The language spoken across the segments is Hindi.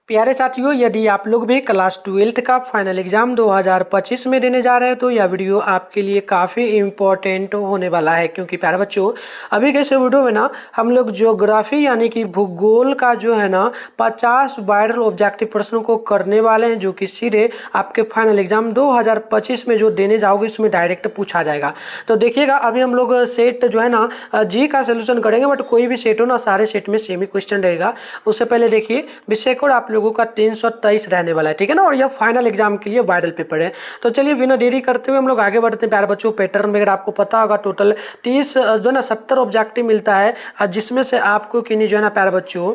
प्यारे साथियों, यदि आप लोग भी क्लास 12th का फाइनल एग्जाम 2025 में देने जा रहे हैं तो यह वीडियो आपके लिए काफ़ी इम्पोर्टेंट होने वाला है। क्योंकि प्यारे बच्चों, अभी के इस वीडियो में ना हम लोग ज्योग्राफी यानी कि भूगोल का जो है ना 50 वायरल ऑब्जेक्टिव प्रश्नों को करने वाले हैं, जो कि सीधे आपके फाइनल एग्जाम 2025 में जो देने जाओगे उसमें डायरेक्ट पूछा जाएगा। तो देखिएगा, अभी हम लोग सेट जो है ना जी का सोल्यूशन करेंगे, बट कोई भी सेट हो ना, सारे सेट में सेम ही क्वेश्चन रहेगा। उससे पहले देखिए, विषय कोड आप लोगों का 323 रहने वाला है, ठीक है ना। और यह फाइनल एग्जाम के लिए वायरल पेपर है। तो चलिए बिना देरी करते हुए हम लोग आगे बढ़ते हैं। प्यारे बच्चों, पैटर्न वगैरह आपको पता होगा, टोटल 30 जो है ना 70 ऑब्जेक्टिव मिलता है, जिसमें से आपको किन्हीं जो है ना प्यारे बच्चों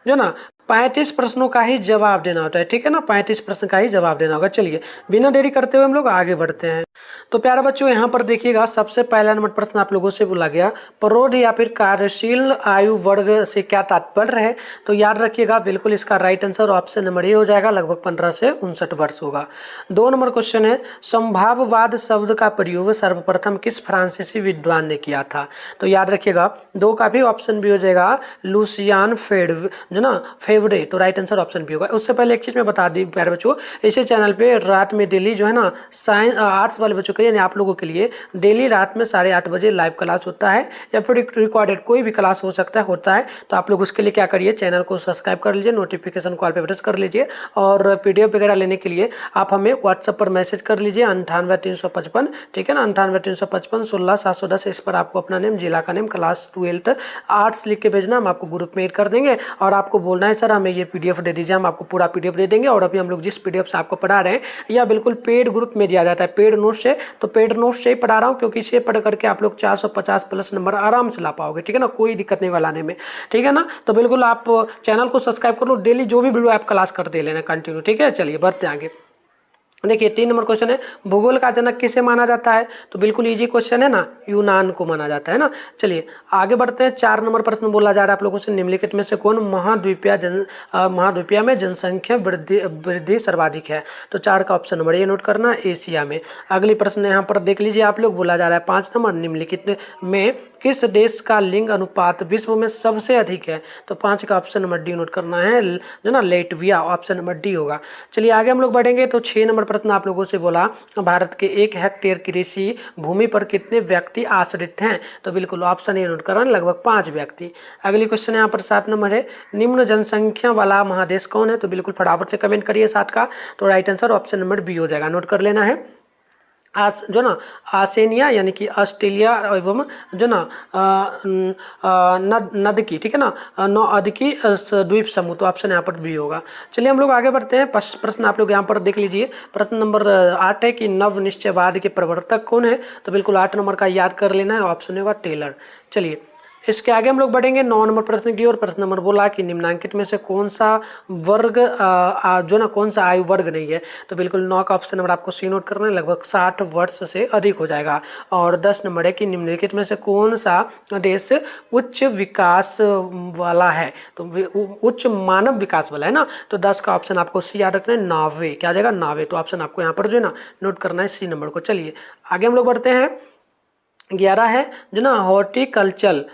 जो ना 35 प्रश्नों का ही जवाब देना होता है, ठीक है ना। 35 प्रश्न का ही जवाब देना होगा। चलिए बिना देरी करते हुए हम लोग आगे बढ़ते हैं। तो प्यारे बच्चों, यहाँ पर देखिएगा, सबसे पहला नंबर प्रश्न आप लोगों से बोला गया, प्रौढ़ या फिर कार्यशील आयु वर्ग से क्या तात्पर्य है। तो याद रखिएगा, बिल्कुल इसका right answer option number A हो जाएगा, लगभग 15 से 59 वर्ष होगा। 2 नंबर क्वेश्चन है, संभाववाद शब्द का प्रयोग सर्वप्रथम किस फ्रांसीसी विद्वान ने किया था। तो याद रखिएगा, 2 का भी ऑप्शन भी हो जाएगा, लुसियान जो ना फेवरे। तो राइट आंसर ऑप्शन भी होगा। उससे पहले एक चीज मैं बता दी प्यारे बच्चों, इसी चैनल पे रात में डेली जो है ना साइंस आर्ट्स वाले बच्चों के लिए, यानी आप लोगों के लिए डेली रात में 8:30 बजे लाइव क्लास होता है, या फिर रिकॉर्डेड कोई भी क्लास हो सकता है, होता है। तो आप लोग उसके लिए क्या करिए, चैनल को सब्सक्राइब कर लीजिए, नोटिफिकेशन कॉल पे प्रेस कर लीजिए, और पीडीएफ वगैरह लेने के लिए आप हमें व्हाट्सएप पर मैसेज कर लीजिए 98 355, ठीक है ना, 98 355 16 710। इस पर आपको अपना नेम, जिला का नेम, क्लास 12th आर्ट्स लिख के भेजना, हम आपको ग्रुप में ऐड कर देंगे। और आपको बोलना है सर हमें ये पीडीएफ दे दीजिए, हम आपको पूरा पीडीएफ दे देंगे। और अभी हम लोग जिस पीडीएफ से आपको पढ़ा रहे हैं, यह बिल्कुल पेड ग्रुप में दिया जाता है, पेड नोट से। तो पेड नोट से ही पढ़ा रहा हूँ, क्योंकि इसे पढ़ करके आप लोग 450 प्लस नंबर आराम से ला पाओगे, ठीक है ना, कोई दिक्कत नहीं लाने में, ठीक है ना। तो बिल्कुल आप चैनल को सब्सक्राइब कर लो, डेली जो भी वीडियो आप क्लास करते लेना कंटिन्यू, ठीक है। चलिए बढ़ते आगे। देखिए 3 नंबर क्वेश्चन है, भूगोल का जनक किसे माना जाता है। तो बिल्कुल इजी क्वेश्चन है ना, यूनान को माना जाता है ना। चलिए आगे बढ़ते हैं। 4 नंबर प्रश्न बोला जा रहा है आप लोगों से, निम्नलिखित में से कौन महाद्वीपीय में जनसंख्या वृद्धि सर्वाधिक है। तो 4 का ऑप्शन नंबर ए नोट करना, एशिया में। अगली प्रश्न यहाँ पर देख लीजिए आप लोग, बोला जा रहा है 5 नंबर, निम्नलिखित में किस देश का लिंग अनुपात विश्व में सबसे अधिक है। तो 5 का ऑप्शन नंबर डी नोट करना है, जो ना लेटविया, ऑप्शन नंबर डी होगा। चलिए आगे हम लोग बढ़ेंगे। तो 6 नंबर प्रश्न आप लोगों से बोला, भारत के 1 हेक्टेयर कृषि भूमि पर कितने व्यक्ति आश्रित हैं। तो बिल्कुल ऑप्शन ए नोट करना, लगभग 5 व्यक्ति। अगली क्वेश्चन यहाँ पर 7 नंबर है, निम्न जनसंख्या वाला महादेश कौन है। तो बिल्कुल फटाफट से कमेंट करिए 7 का। तो right answer option number B हो जाएगा, नोट कर लेना है। जो ना आसेनिया यानी कि ऑस्ट्रेलिया एवं जो ना नदकी, ठीक है ना, नौअदकी द्वीप समूह। तो ऑप्शन यहाँ पर भी होगा। चलिए हम लोग आगे बढ़ते हैं। प्रश्न आप लोग यहाँ पर देख लीजिए, प्रश्न नंबर 8 है कि नव निश्चयवाद के प्रवर्तक कौन है। तो बिल्कुल 8 नंबर का याद कर लेना है, ऑप्शन होगा टेलर। चलिए इसके आगे हम लोग बढ़ेंगे 9 नंबर प्रश्न की ओर। प्रश्न नंबर बोला कि निम्नांकित में से कौन सा वर्ग जो ना कौन सा आयु वर्ग नहीं है। तो बिल्कुल 9 का ऑप्शन नंबर आपको सी नोट करना है, लगभग 60 वर्ष से अधिक हो जाएगा। और 10 नंबर है कि निम्नलिखित में से कौन सा देश उच्च विकास वाला है। तो उच्च मानव विकास वाला है ना। तो 10 का ऑप्शन आपको सी याद रखना है, नार्वे। क्या आ जाएगा, नार्वे। तो ऑप्शन आपको यहाँ पर जो है ना नोट करना है, सी नंबर को। चलिए आगे हम लोग बढ़ते हैं। 11 है जो ना हॉर्टिकल्चर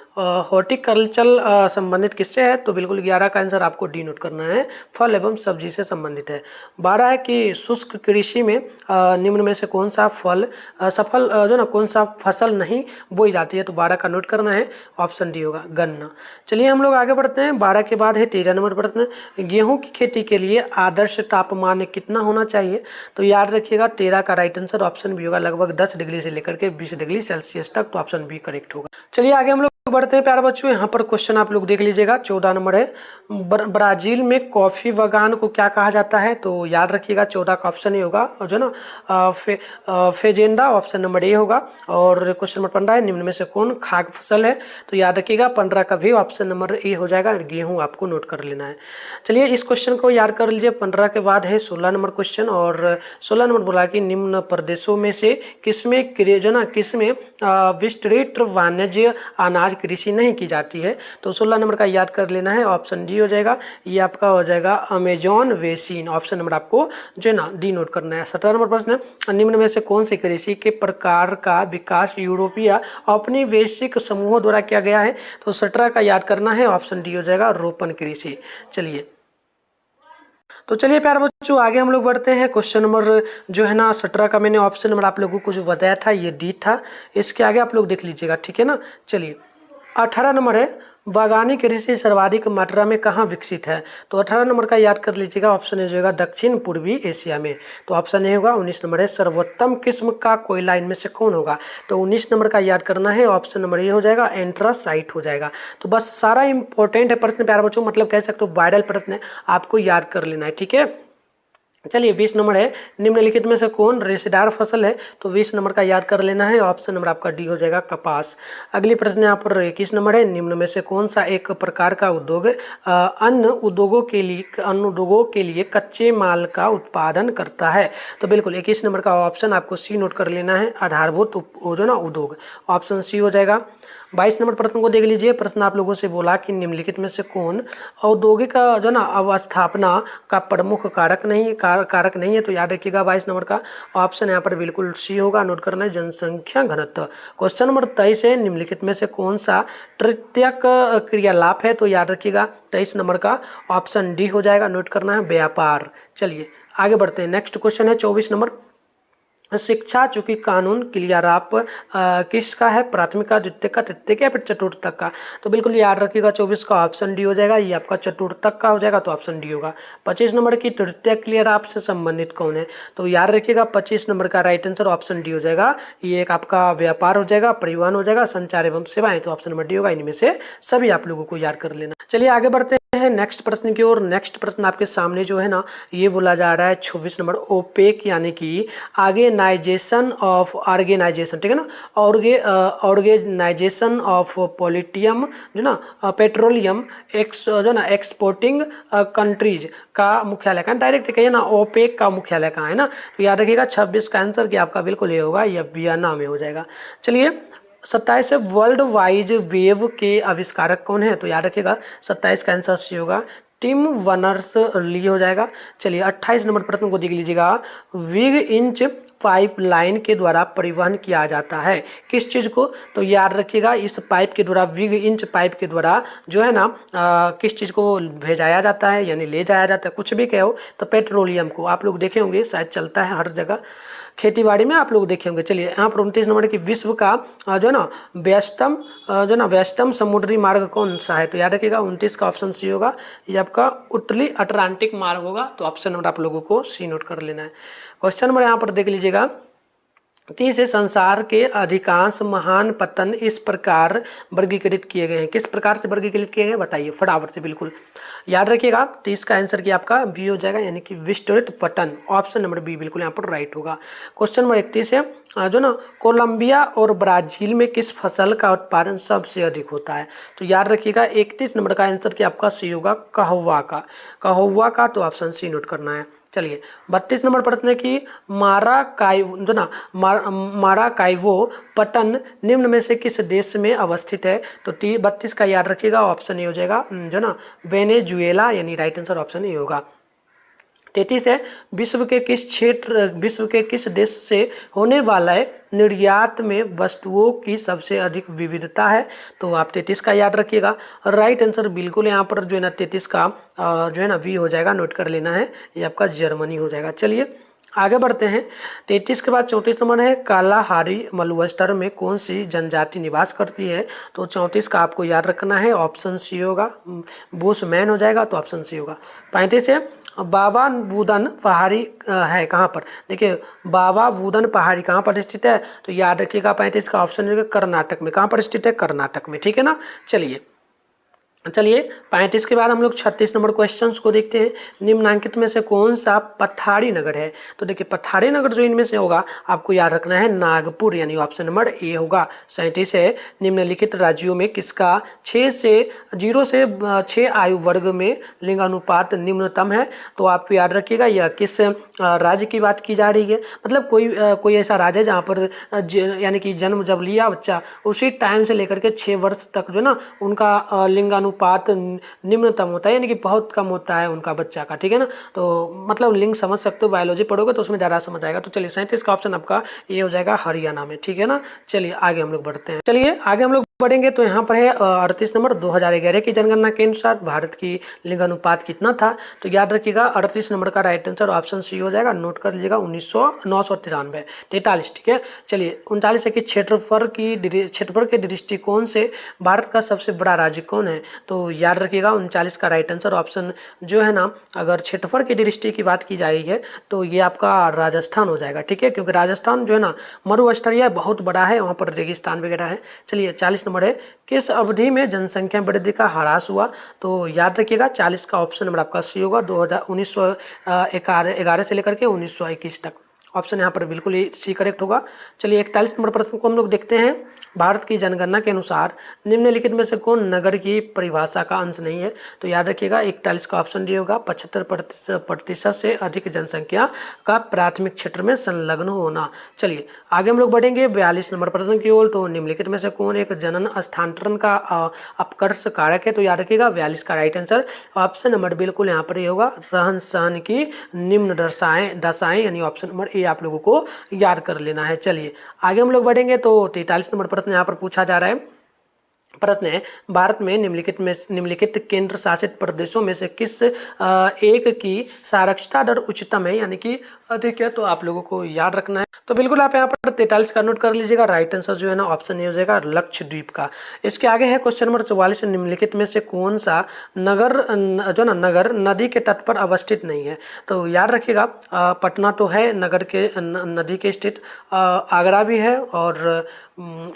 संबंधित किससे है। तो बिल्कुल 11 का आंसर आपको डी नोट करना है, फल एवं सब्जी से संबंधित है। 12 है कि शुष्क कृषि में निम्न में से कौन सा सफल जो ना कौन सा फसल नहीं बोई जाती है। तो 12 का नोट करना है, ऑप्शन डी होगा, गन्ना। चलिए हम लोग आगे बढ़ते हैं। 12 के बाद है 13 नंबर प्रश्न, गेहूं की खेती के लिए आदर्श तापमान कितना होना चाहिए। तो याद रखिएगा 13 का राइट आंसर ऑप्शन भी होगा, लगभग 10 डिग्री से लेकर के 20 डिग्री सेल्सियस तक। तो ऑप्शन बी करेक्ट होगा। चलिए आगे हम लोग बढ़ते हैं प्यारे बच्चों। यहाँ पर क्वेश्चन आप लोग देख लीजिएगा, 14 नंबर है, ब्राजील में कॉफी बागान को क्या कहा जाता है। तो याद रखिएगा 14 का ऑप्शन ही होगा, और जो ना फेजेंडा, ऑप्शन नंबर ए होगा। और क्वेश्चन नंबर 15 है, निम्न में से कौन खाद्य फसल है। तो याद रखिएगा 15 का भी ऑप्शन नंबर ए हो जाएगा, गेहूं आपको नोट कर लेना है। चलिए इस क्वेश्चन को याद कर लीजिए। 15 के बाद है 16 नंबर क्वेश्चन, और 16 नंबर बोला कि निम्न प्रदेशों में से किसमें जो ना किसमें विस्तृत वाणिज्य अनाज कृषि नहीं की जाती है। तो 16 नंबर का याद कर लेना है, ऑप्शन डी हो जाएगा। ये आपका हो जाएगा अमेजॉन बेसिन, ऑप्शन नंबर आपको जो है ना डी नोट करना है। 17 नंबर प्रश्न, निम्न में से कौन से कृषि के प्रकार का विकास यूरोपीय औपनिवेशिक समूहों द्वारा किया गया है। तो 17 का याद करना है, ऑप्शन डी हो जाएगा रोपण कृषि। चलिए तो चलिए प्यारे बच्चों, आगे हम लोग बढ़ते हैं। क्वेश्चन नंबर जो है ना 17 का मैंने ऑप्शन नंबर आप लोगों को जो बताया था ये डी था। इसके आगे आप लोग देख लीजिएगा, ठीक है ना। चलिए 18 नंबर है, बागानी कृषि सर्वाधिक मात्रा में कहाँ विकसित है। तो 18 नंबर का याद कर लीजिएगा, ऑप्शन ए जो होगा दक्षिण पूर्वी एशिया में। तो ऑप्शन ए होगा। 19 नंबर है, सर्वोत्तम किस्म का कोयला इनमें से कौन होगा। तो 19 नंबर का याद करना है, ऑप्शन नंबर ए हो जाएगा, एंथ्रासाइट हो जाएगा। तो बस सारा इंपॉर्टेंट है प्रश्न प्यारे बच्चों, मतलब कह सकते हो वायरल प्रश्न है, आपको याद कर लेना है, ठीक है। चलिए 20 नंबर है, निम्नलिखित में से कौन रेशेदार फसल है। तो 20 नंबर का याद कर लेना है, ऑप्शन नंबर आपका डी हो जाएगा, कपास। अगली प्रश्न यहाँ पर 21 नंबर है, निम्न में से कौन सा एक प्रकार का उद्योग अन्य उद्योगों के लिए कच्चे माल का उत्पादन करता है। तो बिल्कुल 21 नंबर का ऑप्शन आपको सी नोट कर लेना है, आधारभूत जो ना उद्योग, ऑप्शन सी हो जाएगा। 22 नंबर प्रश्न को देख लीजिए। प्रश्न आप लोगों से बोला कि निम्नलिखित में से कौन औद्योगिक जो ना अवस्थापना का प्रमुख कारक नहीं है। तो याद रखिएगा 22 नंबर का ऑप्शन यहाँ पर बिल्कुल सी होगा, नोट करना है, जनसंख्या घनत्व। क्वेश्चन नंबर 23 है, निम्नलिखित में से कौन सा तृतीयक क्रियालाप है। तो याद रखिएगा 23 नंबर का ऑप्शन डी हो जाएगा, नोट करना है, व्यापार। चलिए आगे बढ़ते हैं। नेक्स्ट क्वेश्चन है 24 नंबर, शिक्षा चूंकि कानून क्लियराप किसका है, प्राथमिक का, द्वितीय का, तृतीय का या फिर चतुर्थक का। तो बिल्कुल याद रखिएगा 24 का ऑप्शन डी हो जाएगा, ये आपका चतुर्थक का हो जाएगा, तो ऑप्शन डी होगा। 25 नंबर की तृतीय क्लियराप से संबंधित कौन है। तो याद रखिएगा 25 नंबर का राइट आंसर ऑप्शन डी हो जाएगा, ये एक आपका व्यापार हो जाएगा, परिवहन हो जाएगा, संचार एवं सेवाएं, तो ऑप्शन नंबर डी होगा। इनमें से सभी आप लोगों को याद कर लेना। चलिए आगे बढ़ते हैं नेक्स्ट प्रश्न की ओर। नेक्स्ट प्रश्न आपके सामने जो है ना ये बोला जा रहा है 26 नंबर, ओपेक यानी कि ऑर्गेनाइजेशन ऑफ ऑर्गेनाइजेशन, ठीक है ना, ऑर्गेनाइजेशन ऑफ पोलिटियम जो ना पेट्रोलियम जो ना एक्सपोर्टिंग कंट्रीज का मुख्यालय कहाँ, डायरेक्ट कहिए ना ओपेक का मुख्यालय कहाँ है ना। तो याद रखिएगा 26 का आंसर कि आपका बिल्कुल ये होगा, यह वियना में हो जाएगा। चलिए 27 है, वर्ल्ड वाइड वेब के आविष्कारक कौन है। तो याद रखिएगा 27 का आंसर सी होगा, टिम वर्नर्स ली हो जाएगा। चलिए 28 नंबर प्रश्न को देख लीजिएगा, विग इंच पाइपलाइन के द्वारा परिवहन किया जाता है किस चीज़ को। तो याद रखिएगा इस पाइप के द्वारा, विग इंच पाइप के द्वारा जो है ना किस चीज़ को भेजाया जाता है, यानी ले जाया जाता है, कुछ भी कहो तो पेट्रोलियम को। आप लोग देखे होंगे शायद चलता है हर जगह, खेतीबाड़ी में आप लोग देखे होंगे। चलिए यहाँ पर 29 नंबर की विश्व का जो ना व्यस्तम समुद्री मार्ग कौन सा है। तो याद रखिएगा 29 का ऑप्शन सी होगा, ये आपका उत्तरी अटलांटिक मार्ग होगा। तो ऑप्शन नंबर आप लोगों को सी नोट कर लेना है। क्वेश्चन नंबर यहाँ पर देख लीजिएगा, 30 संसार के अधिकांश महान पतन इस प्रकार वर्गीकृत किए गए हैं, किस प्रकार से वर्गीकृत किए गए बताइए फटाफट से। बिल्कुल याद रखिएगा 30 का आंसर की आपका बी हो जाएगा, यानी कि विस्तृत पतन, ऑप्शन नंबर बी बिल्कुल यहाँ पर राइट होगा। क्वेश्चन नंबर 31 है, जो ना कोलंबिया और ब्राजील में किस फसल का उत्पादन सबसे अधिक होता है। तो याद रखिएगा 31 नंबर का आंसर की आपका सी होगा, कहवा का, तो ऑप्शन सी नोट करना है। चलिए 32 नंबर प्रश्न है कि माराकाइवो पटन निम्न में से किस देश में अवस्थित है। तो 32 का याद रखिएगा, ऑप्शन ए हो जाएगा जो ना वेनेजुएला, यानी राइट आंसर ऑप्शन ए होगा। 33 है, विश्व के किस देश से होने वाला निर्यात में वस्तुओं की सबसे अधिक विविधता है। तो आप 33 का याद रखिएगा, राइट आंसर बिल्कुल यहाँ पर जो है ना 33 का जो है ना वी हो जाएगा, नोट कर लेना है, ये आपका जर्मनी हो जाएगा। चलिए आगे बढ़ते हैं। 33 के बाद 34 नंबर है, कालाहारी मलुस्टर में कौन सी जनजाति निवास करती है। तो 34 का आपको याद रखना है, ऑप्शन सी होगा, बुशमैन हो जाएगा, तो ऑप्शन सी होगा। 35 है, बाबा बूदन पहाड़ी है कहाँ पर। देखिए बाबा बूदन पहाड़ी कहाँ पर स्थित है। तो याद रखिएगा 35 का ऑप्शन होगा कर्नाटक में। कहाँ पर स्थित है, कर्नाटक में, ठीक है ना। चलिए 35 के बाद हम लोग 36 नंबर क्वेश्चंस को देखते हैं। निम्नांकित में से कौन सा पथारी नगर है। तो देखिए पथारी नगर जो इनमें से होगा आपको याद रखना है, नागपुर, यानी ऑप्शन नंबर ए होगा। 37 है, निम्नलिखित राज्यों में किसका 0 से 6 आयु वर्ग में लिंगानुपात निम्नतम है। तो आप याद रखिएगा यह किस राज्य की बात की जा रही है, मतलब कोई ऐसा राज्य है जहाँ पर यानी कि जन्म जब लिया बच्चा उसी टाइम से लेकर के 6 वर्ष तक जो ना उनका लिंगानुपात लिंगानुपात निम्नतम होता है, यानी कि बहुत कम होता है उनका बच्चा का, ठीक है ना। तो मतलब लिंग समझ सकते हो, बायोलॉजी पढ़ोगे तो उसमें ज़्यादा समझ आएगा। तो चलिए 37 का ऑप्शन आपका ये हो जाएगा हरियाणा में, ठीक है ना। चलिए आगे हम लोग बढ़ते हैं। चलिए आगे हम लोग बढ़ेंगे तो यहाँ पर है 38 नंबर 2011 की जनगणना के अनुसार भारत की लिंगानुपात कितना था। तो याद रखिएगा 38 नंबर का राइट आंसर ऑप्शन सी हो जाएगा, नोट कर लीजिएगा 993 43, ठीक है। चलिए 39 है कि क्षेत्रफल के दृष्टिकोण से भारत का सबसे बड़ा राज्य कौन है। तो याद रखिएगा 39 का राइट आंसर ऑप्शन जो है ना, अगर क्षेत्रफल की दृष्टि की बात की जा रही है तो ये आपका राजस्थान हो जाएगा, ठीक है, क्योंकि राजस्थान जो है ना मरुस्थलीय बहुत बड़ा है, वहाँ पर रेगिस्तान वगैरह है। चलिए 40 नंबर है, किस अवधि में जनसंख्या वृद्धि का ह्रास हुआ। तो याद रखिएगा 40 का ऑप्शन नंबर आपका सी होगा, 1911 से लेकर के 1921 तक। ऑप्शन यहाँ पर बिल्कुल ही सी करेक्ट होगा। चलिए 41 नंबर प्रश्न को हम लोग देखते हैं। भारत की जनगणना के अनुसार निम्नलिखित में से कौन नगर की परिभाषा का अंश नहीं है। तो याद रखिएगा 41 का ऑप्शन डी होगा, 75% से अधिक जनसंख्या का प्राथमिक क्षेत्र में संलग्न होना। चलिए आगे हम लोग बढ़ेंगे 42 नंबर प्रश्न की ओर। तो निम्नलिखित में से कौन एक जनन स्थानांतरण का अपकर्ष कारक है। तो याद रखिएगा 42 का राइट आंसर ऑप्शन नंबर बिल्कुल यहाँ पर ये होगा, रहन सहन की निम्न दशाएं, यानी ऑप्शन नंबर ए आप लोगों को याद कर लेना है। चलिए आगे हम लोग बढ़ेंगे तो 43 नंबर प्रश्न यहाँ पर पूछा जा रहा है। प्रश्न है, भारत में निम्नलिखित केंद्र शासित प्रदेशों में से किस एक की साक्षरता दर उच्चतम है, यानी कि अधिक है। तो आप लोगों को याद रखना है। तो बिल्कुल आप यहाँ पर 43 का नोट कर लीजिएगा। राइट आंसर जो है ना ऑप्शन ए हो जाएगा, लक्षद्वीप का। इसके आगे है क्वेश्चन नंबर 44, निम्नलिखित में से कौन सा नगर नदी के तट पर अवस्थित नहीं है। तो याद रखिएगा पटना तो है नगर के नदी के स्थित, आगरा भी है और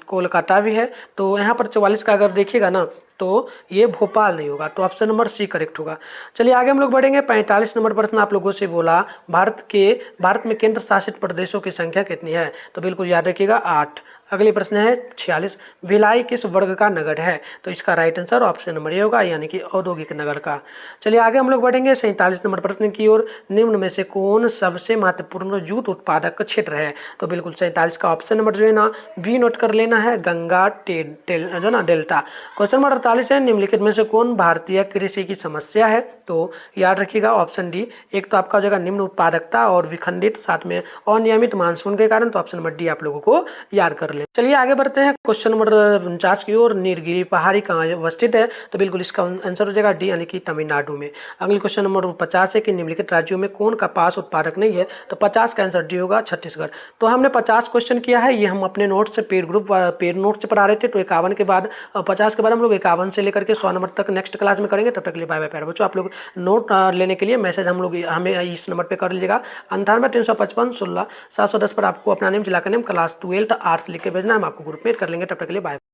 कोलकाता भी है। तो यहाँ पर 44 का अगर देखिएगा ना तो ये भोपाल नहीं होगा, तो ऑप्शन नंबर सी करेक्ट होगा। चलिए आगे हम लोग बढ़ेंगे। 45 नंबर प्रश्न आप लोगों से बोला, भारत में केंद्र शासित प्रदेशों की संख्या कितनी है। तो बिल्कुल याद रखिएगा 8। अगले प्रश्न है 46, भिलाई किस वर्ग का नगर है। तो इसका right answer option number A होगा, यानी कि औद्योगिक नगर का। चलिए आगे हम लोग बढ़ेंगे 47 नंबर प्रश्न की ओर। निम्न में से कौन सबसे महत्वपूर्ण जूट उत्पादक क्षेत्र है। तो बिल्कुल 47 का ऑप्शन नंबर जो है ना बी नोट कर लेना है, गंगा डेल्टा। क्वेश्चन नंबर 48 है, निम्नलिखित में से कौन भारतीय कृषि की समस्या है। तो याद रखिएगा ऑप्शन डी, एक तो आपका हो जाएगा निम्न उत्पादकता और विखंडित, साथ में अनियमित मानसून के कारण। तो ऑप्शन नंबर डी आप लोगों को याद कर ले। चलिए आगे बढ़ते हैं क्वेश्चन नंबर 49 की ओर। नीलगिरी पहाड़ी कहाँ अवस्थित है। तो बिल्कुल इसका आंसर हो जाएगा डी, यानी कि तमिलनाडु में। अगले क्वेश्चन नंबर 50 है कि निम्नलिखित राज्यों में कौन कपास उत्पादक नहीं है। तो 50 का आंसर डी होगा, छत्तीसगढ़। तो हमने 50 क्वेश्चन किया है, ये हम अपने नोट से पेड नोट से पढ़ा रहे थे। तो 51 के बाद 50 के बाद हम लोग 51 से लेकर के 100 नंबर तक नेक्स्ट क्लास में करेंगे। तब तक के लिए बाय बाय प्यारे बच्चों। आप लोग नोट लेने के लिए मैसेज हमें इस नंबर पर कर लीजिएगा, 98 355 16 710 पर आपको अपना नेम, जिला का नेम, क्लास 12 आर्ट्स लिख के भेजना है, हम आपको ग्रुप में कर लेंगे। तब तक के लिए बाय।